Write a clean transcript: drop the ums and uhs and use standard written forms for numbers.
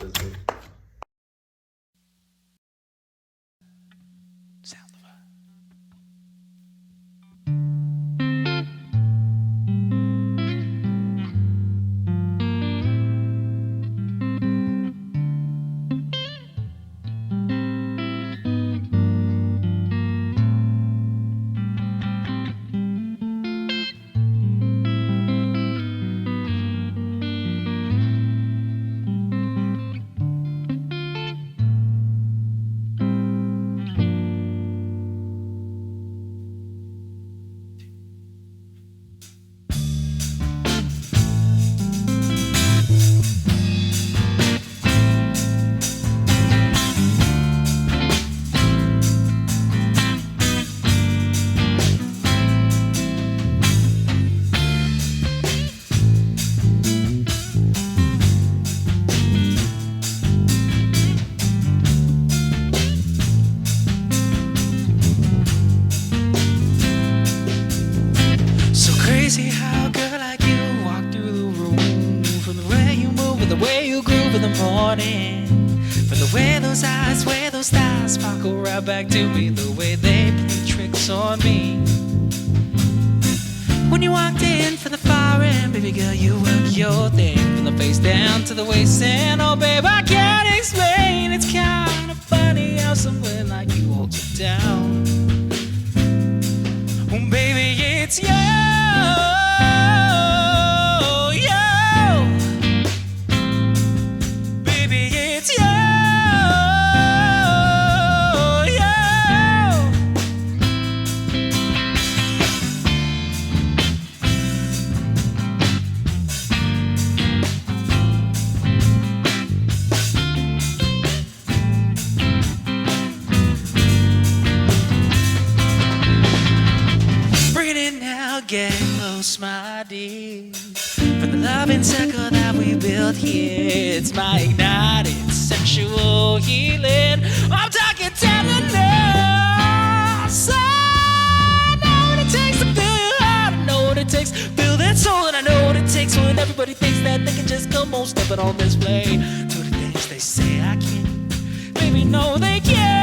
Sound of crazy how a girl like you walk through the room. From the way you move and the way you groove in the morning. From the way those eyes, way those stars sparkle right back to me. The way they play tricks on me. When you walked in for the far end, baby girl, you work your thing. From the face down to the waist, and oh babe, I can't explain. It's kind of funny how someone like you holds it down. Oh baby, it's you. Get close, my dear. From the loving circle that we built here, it's my ignited sexual healing. I'm talking tenderness. I know what it takes to feel your heart. I know what it takes to feel that soul, and I know what it takes when everybody thinks that they can just come on stepping on display. Do the things they say I can't. Baby, no, they can't.